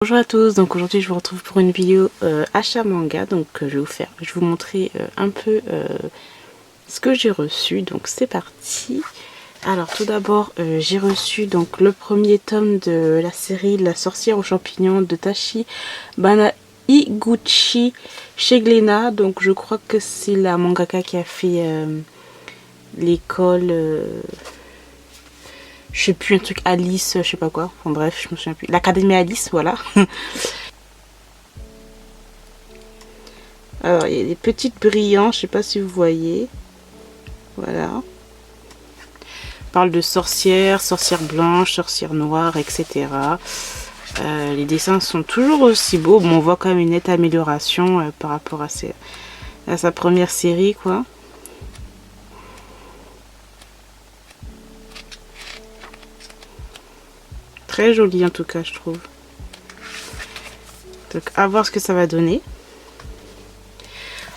Bonjour à tous, donc aujourd'hui je vous retrouve pour une vidéo achat manga, donc je vais vous montrer un peu ce que j'ai reçu, donc c'est parti. Alors tout d'abord j'ai reçu donc le premier tome de la série La sorcière aux champignons de Tachi Bana Iguchi chez Glénat, donc je crois que c'est la mangaka qui a fait l'école... je sais plus, un truc Alice, je sais pas quoi, enfin bref, je me souviens plus. L'Académie Alice, voilà. Alors, il y a des petites brillants, je sais pas si vous voyez. Voilà. On parle de sorcières, sorcières blanches, sorcières noires, etc. Les dessins sont toujours aussi beaux. Bon, on voit quand même une nette amélioration par rapport à sa première série, quoi. Très joli en tout cas, je trouve. Donc, à voir ce que ça va donner.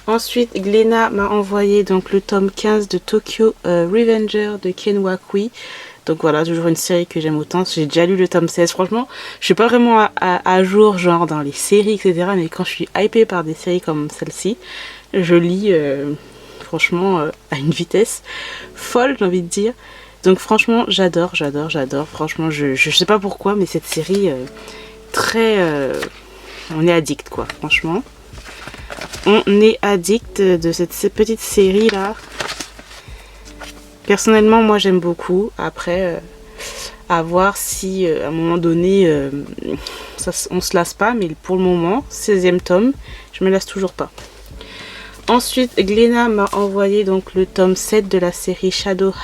Ensuite, Glénat m'a envoyé donc le tome 15 de Tokyo Revenger de Ken Wakui. Donc voilà, toujours une série que j'aime autant. J'ai déjà lu le tome 16. Franchement, je suis pas vraiment à jour genre dans les séries, etc. Mais quand je suis hypée par des séries comme celle-ci, je lis franchement à une vitesse folle, j'ai envie de dire. Donc franchement, j'adore. Franchement, je sais pas pourquoi, mais cette série, on est addict quoi, franchement. On est addict de cette petite série là. Personnellement, moi j'aime beaucoup. Après, à voir si à un moment donné, on se lasse pas. Mais pour le moment, 16e tome, je me lasse toujours pas. Ensuite, Glénat m'a envoyé donc le tome 7 de la série Shadow's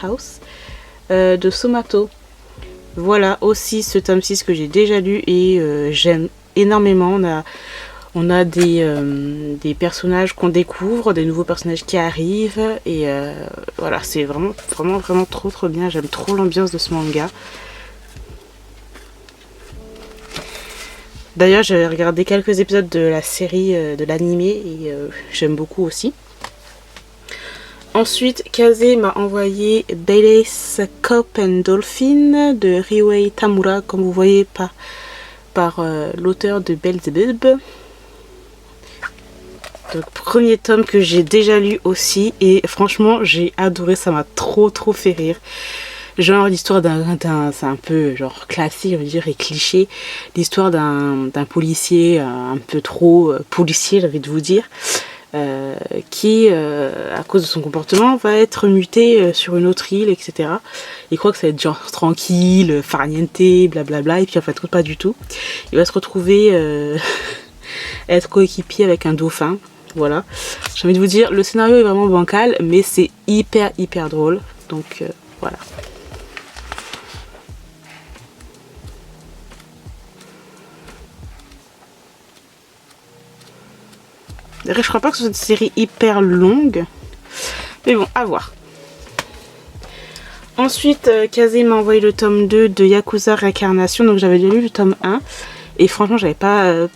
House de Somato. Voilà aussi ce tome 6 que j'ai déjà lu et j'aime énormément. On a des personnages qu'on découvre, des nouveaux personnages qui arrivent et voilà, c'est vraiment trop bien. J'aime trop l'ambiance de ce manga. D'ailleurs, j'ai regardé quelques épisodes de la série de l'animé et j'aime beaucoup aussi. Ensuite, Kazé m'a envoyé Bailey's Cop and Dolphin de Riwei Tamura, comme vous voyez par l'auteur de Belzebub. Donc, premier tome que j'ai déjà lu aussi et franchement j'ai adoré, ça m'a trop fait rire. Genre l'histoire c'est un peu genre classique, je veux dire, et cliché, l'histoire d'un policier un peu trop policier, j'ai envie de vous dire, qui à cause de son comportement va être muté sur une autre île, etc. Il croit que ça va être genre tranquille, farniente, blablabla, et puis en fait pas du tout. Il va se retrouver être coéquipier avec un dauphin. Voilà, j'ai envie de vous dire, le scénario est vraiment bancal, mais c'est hyper drôle. Donc voilà. Je crois pas que ce soit une série hyper longue, mais bon, à voir. Ensuite, Kazé m'a envoyé le tome 2 de Yakuza Réincarnation, donc j'avais déjà lu le tome 1, et franchement j'avais pas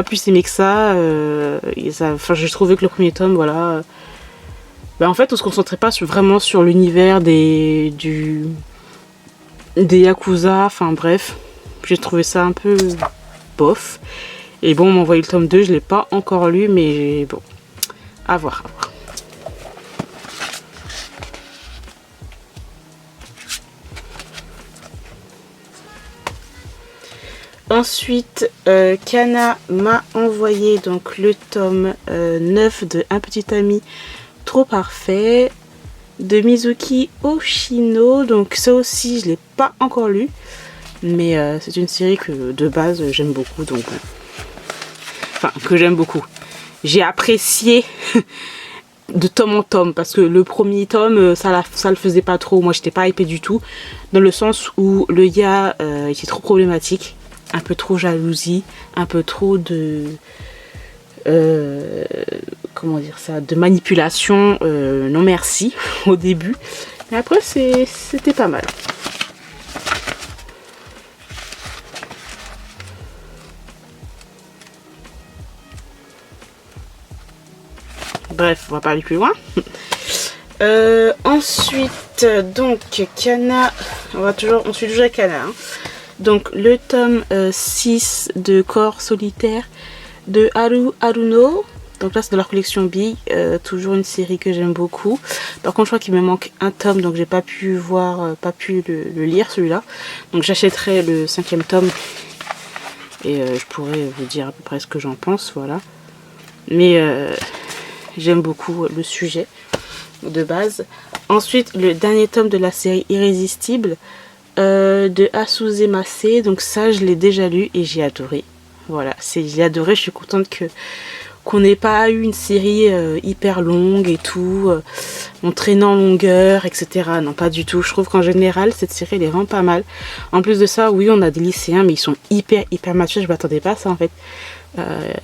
plus aimé que ça. Enfin, j'ai trouvé que le premier tome, voilà. En fait, on se concentrait pas vraiment sur l'univers des Yakuza. Enfin, bref. J'ai trouvé ça un peu bof. Et bon, on m'a envoyé le tome 2. Je l'ai pas encore lu, mais bon. À voir. Ensuite, Kana m'a envoyé donc le tome 9 de Un petit ami trop parfait de Mizuki Oshino. Donc ça aussi, je l'ai pas encore lu, mais c'est une série que de base j'aime beaucoup, donc enfin que j'aime beaucoup. J'ai apprécié de tome en tome parce que le premier tome ça le faisait pas trop. Moi, j'étais pas hypée du tout, dans le sens où le gars était trop problématique. Un peu trop jalousie, un peu trop de comment dire ça, de manipulation, non merci au début, mais après c'était pas mal. Bref, on va pas aller plus loin. Ensuite, donc Kana, on suit toujours Kana, hein. Donc le tome 6 de Corps solitaire de Haru Haruno. Donc là c'est de leur collection Big, toujours une série que j'aime beaucoup. Par contre je crois qu'il me manque un tome, donc j'ai pas pu le lire celui-là. Donc j'achèterai le 5e tome et je pourrais vous dire à peu près ce que j'en pense, voilà. Mais j'aime beaucoup le sujet de base. Ensuite le dernier tome de la série Irrésistible de Asuze Mase. Donc ça je l'ai déjà lu et j'ai adoré. Voilà, j'ai adoré, je suis contente qu'on n'ait pas eu une série hyper longue et tout, en traînant en longueur, etc. Non, pas du tout. Je trouve qu'en général, cette série, elle est vraiment pas mal. En plus de ça, oui, on a des lycéens, mais ils sont hyper matures. Je m'attendais pas à ça, en fait.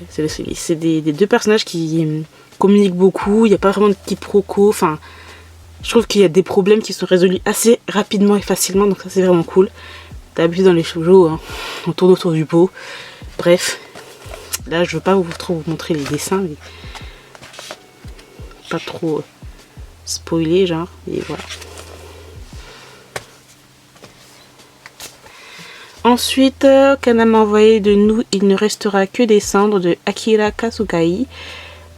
C'est des deux personnages qui communiquent beaucoup. Il n'y a pas vraiment de quiproquo. Enfin, je trouve qu'il y a des problèmes qui sont résolus assez rapidement et facilement. Donc ça, c'est vraiment cool. D'habitude, dans les shoujo, hein, on tourne autour du pot. Bref. Là, je veux pas trop vous montrer les dessins, mais pas trop spoiler, genre. Et voilà. Ensuite, Kana m'a envoyé de Nous, il ne restera que des cendres de Akira Kasugai.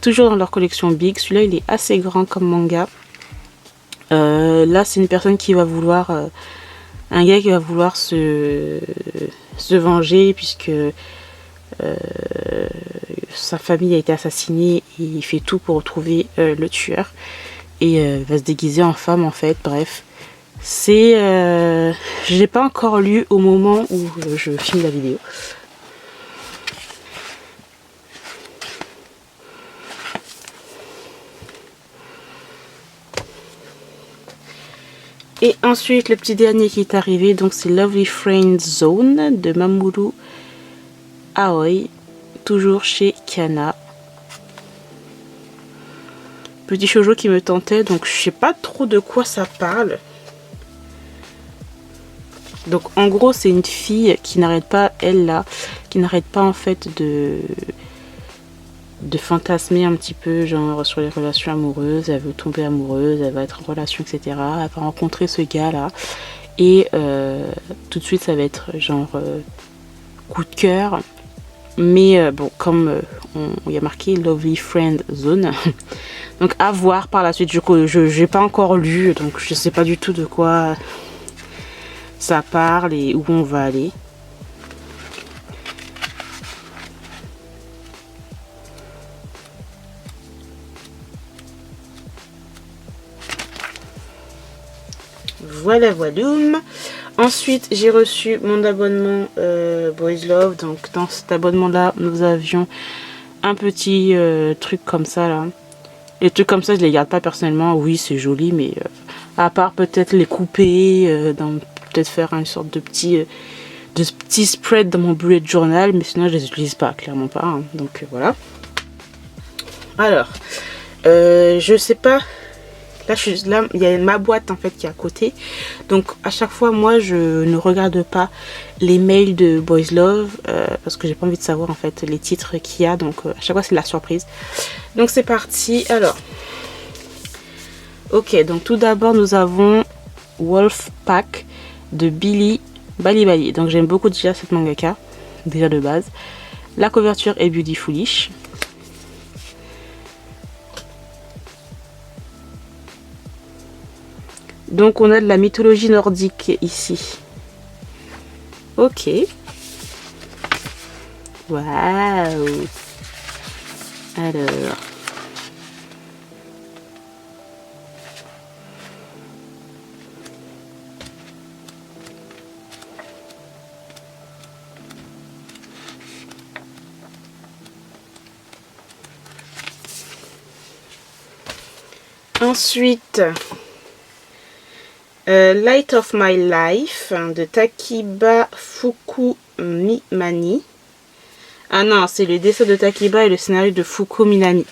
Toujours dans leur collection Big. Celui-là, il est assez grand comme manga. Là, c'est une personne qui va vouloir... un gars qui va vouloir se venger, puisque... sa famille a été assassinée et il fait tout pour retrouver le tueur et va se déguiser en femme en fait. Bref, c'est je l'ai pas encore lu au moment où je filme la vidéo. Et ensuite le petit dernier qui est arrivé, donc c'est Lovely Friend Zone de Mamoru Aoi, toujours chez Kana. Petit shoujo qui me tentait, donc je sais pas trop de quoi ça parle. Donc en gros c'est une fille qui n'arrête pas, elle là, qui n'arrête pas en fait de fantasmer un petit peu genre sur les relations amoureuses. Elle veut tomber amoureuse, elle va être en relation, etc. Elle va rencontrer ce gars là et tout de suite ça va être genre coup de cœur. Mais bon, comme il y a marqué Lovely Friend Zone, donc à voir par la suite. Je n'ai pas encore lu, donc je sais pas du tout de quoi ça parle et où on va aller. Voilà, voilà. Ensuite, j'ai reçu mon abonnement Boys Love. Donc, dans cet abonnement-là, nous avions un petit truc comme ça, là. Les trucs comme ça, je les garde pas personnellement. Oui, c'est joli, mais à part peut-être les couper, peut-être faire une sorte de petit spread dans mon bullet journal. Mais sinon, je les utilise pas, clairement pas. Hein. Donc, voilà. Alors, je sais pas... Là, il y a ma boîte en fait qui est à côté. Donc à chaque fois, moi, je ne regarde pas les mails de Boys Love parce que j'ai pas envie de savoir en fait les titres qu'il y a. Donc à chaque fois, c'est la surprise. Donc c'est parti. Alors, ok. Donc tout d'abord, nous avons Wolfpack de Billy Bali. Donc j'aime beaucoup déjà cette mangaka, déjà de base. La couverture est beautifulish. Donc on a de la mythologie nordique ici. Ok. Waouh. Alors. Ensuite... Light of My Life de Takiba Fukumimani. Ah non, c'est le dessin de Takiba et le scénario de Fuku Minami.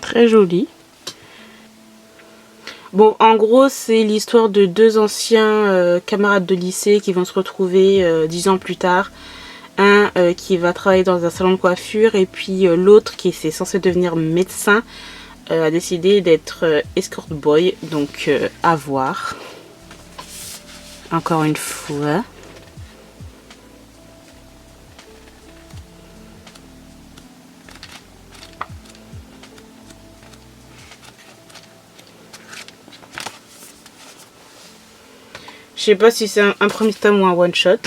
Très joli. Bon, en gros, c'est l'histoire de deux anciens camarades de lycée qui vont se retrouver 10 ans plus tard. Un qui va travailler dans un salon de coiffure et puis l'autre qui est censé devenir médecin a décidé d'être escort boy, donc à voir. Encore une fois. Je sais pas si c'est un premier tome ou un one shot.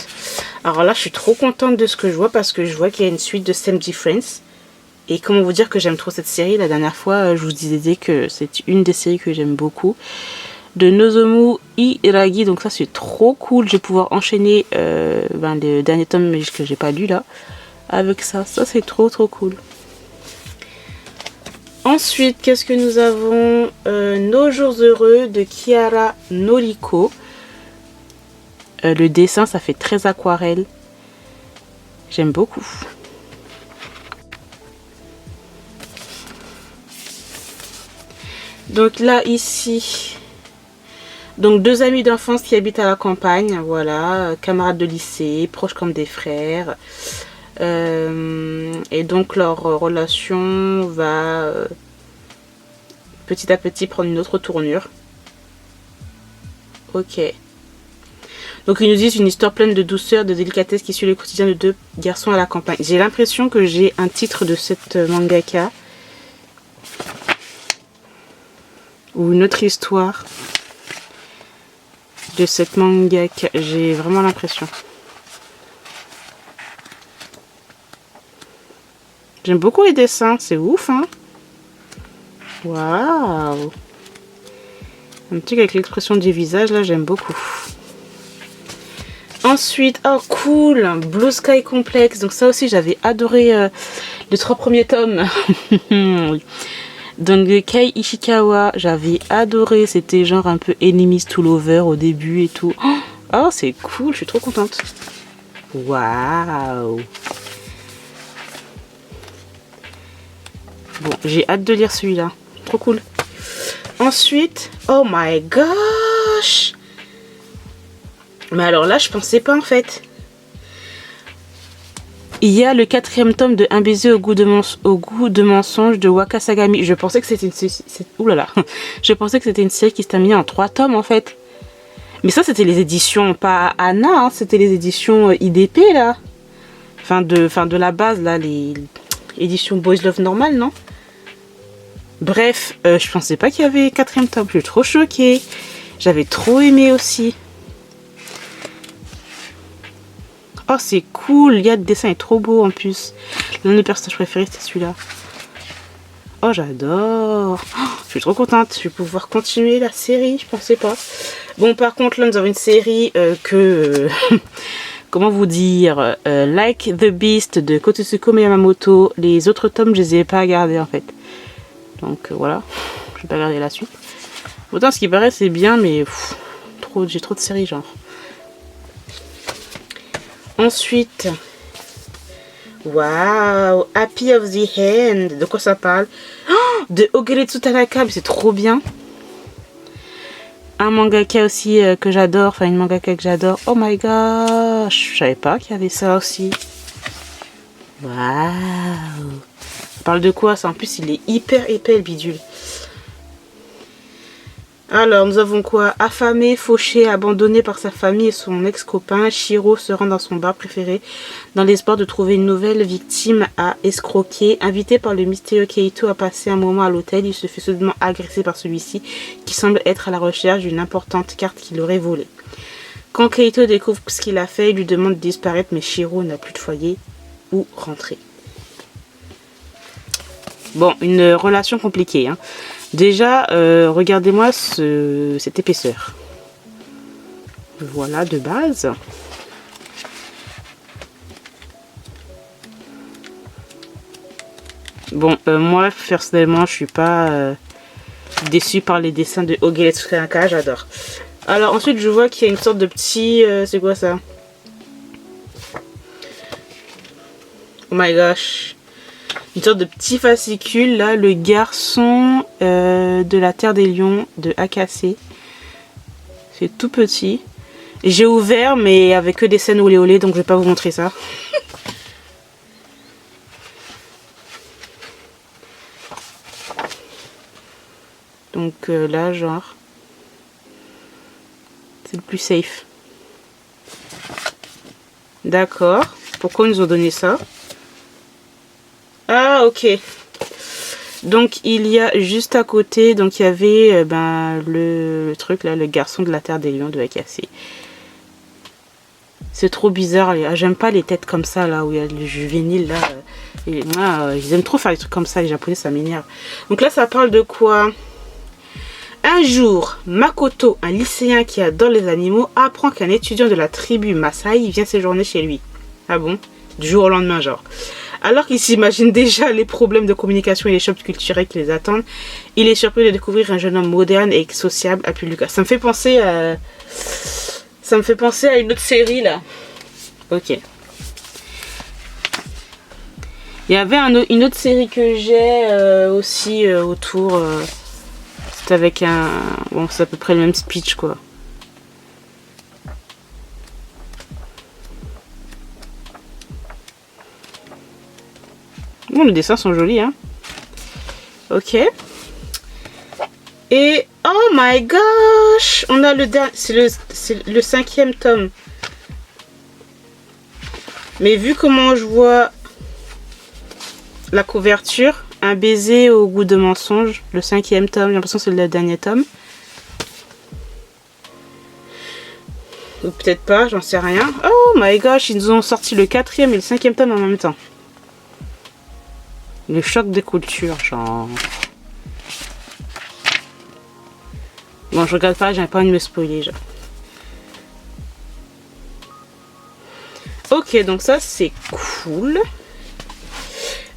Alors là, je suis trop contente de ce que je vois parce que je vois qu'il y a une suite de Same Difference. Et comment vous dire que j'aime trop cette série. La dernière fois, je vous disais que c'est une des séries que j'aime beaucoup. De Nozomu Hiragi. Donc ça, c'est trop cool. Je vais pouvoir enchaîner le dernier tome que j'ai pas lu là. Avec ça. Ça, c'est trop cool. Ensuite, qu'est-ce que nous avons Nos jours heureux de Kiara Noriko. Le dessin, ça fait très aquarelle. J'aime beaucoup. Donc là, ici, donc 2 amis d'enfance qui habitent à la campagne, voilà, camarades de lycée, proches comme des frères. Et donc leur relation va petit à petit prendre une autre tournure. Ok. Donc ils nous disent une histoire pleine de douceur, de délicatesse qui suit le quotidien de 2 garçons à la campagne. J'ai l'impression que j'ai un titre de cette mangaka. Ou une autre histoire de cette mangaka. J'ai vraiment l'impression. J'aime beaucoup les dessins, c'est ouf, hein. Waouh. Un petit avec l'expression du visage, là, j'aime beaucoup. Ensuite, oh cool, Blue Sky Complex. Donc ça aussi, j'avais adoré les 3 premiers tomes. Donc Kei Ishikawa, j'avais adoré. C'était genre un peu enemies to lover au début et tout. Oh, c'est cool, je suis trop contente. Waouh. Bon, j'ai hâte de lire celui-là. Trop cool. Ensuite, oh my gosh. Mais alors là, je pensais pas en fait. Il y a le 4e tome de Un baiser au goût de mensonge de Waka Sagami. Je pensais que c'était Je pensais que c'était une série qui se terminait en 3 tomes en fait. Mais ça, c'était les éditions, pas Anna, hein, c'était les éditions IDP là. Enfin de la base là, les éditions Boys Love Normal, non? Bref, je pensais pas qu'il y avait 4e tome. Je suis trop choquée. J'avais trop aimé aussi. Oh, c'est cool. Il y a le dessin est trop beau en plus. L'un de mes personnages préférés, c'est celui-là. Oh, j'adore. Oh, je suis trop contente. Je vais pouvoir continuer la série. Je pensais pas. Bon, par contre, là, nous avons une série comment vous dire Like the Beast de Kotsuko Yamamoto. Les autres tomes, je les ai pas gardés en fait. Donc voilà. Je vais pas garder la suite. Autant ce qui paraît, c'est bien, mais j'ai trop de séries, genre. Ensuite, waouh, Happy of the Hand. De quoi ça parle? De Ogeretsu Tanaka, c'est trop bien. Un mangaka aussi que j'adore, enfin une mangaka que j'adore. Oh my gosh, je savais pas qu'il y avait ça aussi. Waouh. Ça parle de quoi ça? En plus, il est hyper épais le bidule. Alors, nous avons quoi? Affamé, fauché, abandonné par sa famille et son ex-copain, Shiro se rend dans son bar préféré dans l'espoir de trouver une nouvelle victime à escroquer. Invité par le mystérieux Keito à passer un moment à l'hôtel, il se fait soudainement agresser par celui-ci qui semble être à la recherche d'une importante carte qu'il aurait volée. Quand Keito découvre ce qu'il a fait, il lui demande de disparaître, mais Shiro n'a plus de foyer où rentrer. Bon, une relation compliquée, hein. Déjà, regardez-moi cette épaisseur. Voilà, de base. Bon, moi, personnellement, je suis pas déçue par les dessins de Ogeretsu Tanaka, j'adore. Alors, ensuite, je vois qu'il y a une sorte de petit... c'est quoi ça? Oh my gosh. Une sorte de petit fascicule là, le garçon de la Terre des Lions de Akase. C'est tout petit. J'ai ouvert mais avec que des scènes olé olé, donc je vais pas vous montrer ça. Donc là, genre, c'est le plus safe. D'accord. Pourquoi ils nous ont donné ça? Ah, ok. Donc il y a juste à côté, donc il y avait le truc là, le garçon de la Terre des Lions de Akase. C'est trop bizarre. J'aime pas les têtes comme ça là, où il y a le juvénile là. Et moi, ils aiment trop faire des trucs comme ça, les Japonais, ça m'énerve. Donc là, ça parle de quoi? Un jour, Makoto, un lycéen qui adore les animaux, apprend qu'un étudiant de la tribu Maasai vient séjourner chez lui. Ah bon? Du jour au lendemain, genre. Alors qu'il s'imagine déjà les problèmes de communication et les chocs culturels qui les attendent, il est surpris de découvrir un jeune homme moderne et sociable appelé Lucas. Ça me fait penser à une autre série là. Ok. Il y avait une autre série que j'ai aussi autour. C'est avec un... Bon, c'est à peu près le même speech quoi. Bon, les dessins sont jolis, hein. Ok. Et... Oh my gosh! On a le dernier... C'est le 5e tome. Mais vu comment je vois la couverture, un baiser au goût de mensonge, le 5e tome, j'ai l'impression que c'est le dernier tome. Ou peut-être pas, j'en sais rien. Oh my gosh, ils nous ont sorti le 4e et le 5e tome en même temps. Le choc des cultures, genre... Bon, je regarde pas, j'ai pas envie de me spoiler, genre. Ok, donc ça, c'est cool.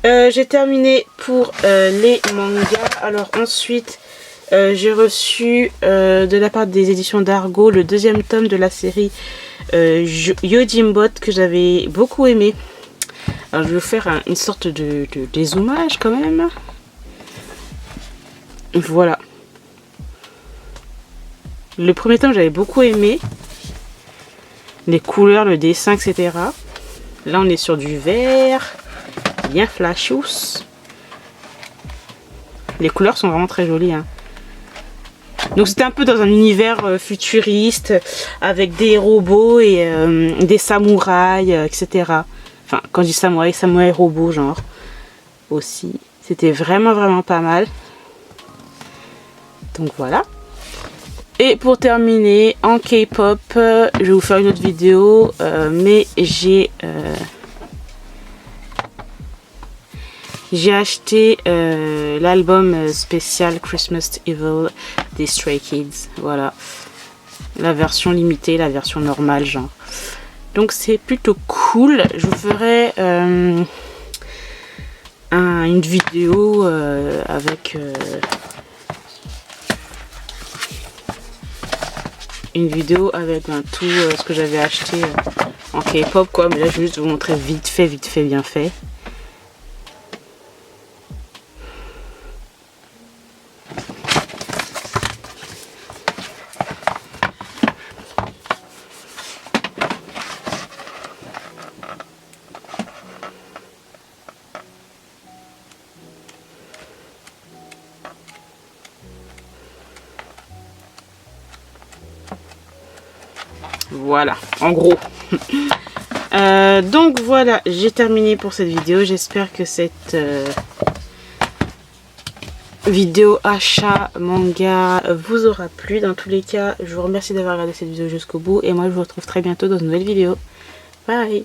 J'ai terminé pour les mangas. Alors ensuite, j'ai reçu de la part des éditions d'Argo le 2e tome de la série Yojimbot que j'avais beaucoup aimé. Alors je vais vous faire une sorte de dézoomage quand même. Voilà. Le premier tome j'avais beaucoup aimé. Les couleurs, le dessin, etc. Là on est sur du vert. Bien flashous. Les couleurs sont vraiment très jolies. Hein. Donc c'était un peu dans un univers futuriste. Avec des robots et des samouraïs, etc. Enfin, quand je dis samouraï, samouraï robot, genre. Aussi. C'était vraiment pas mal. Donc voilà. Et pour terminer, en K-pop, je vais vous faire une autre vidéo. Mais j'ai acheté l'album spécial Christmas Evil des Stray Kids. Voilà. La version limitée, la version normale, genre. Donc c'est plutôt cool. Je vous ferai une vidéo avec tout ce que j'avais acheté en K-pop quoi. Mais là je vais juste vous montrer vite fait, bien fait. Voilà, en gros. Donc voilà, j'ai terminé pour cette vidéo. J'espère que cette vidéo achat manga vous aura plu. Dans tous les cas, je vous remercie d'avoir regardé cette vidéo jusqu'au bout. Et moi, je vous retrouve très bientôt dans une nouvelle vidéo. Bye!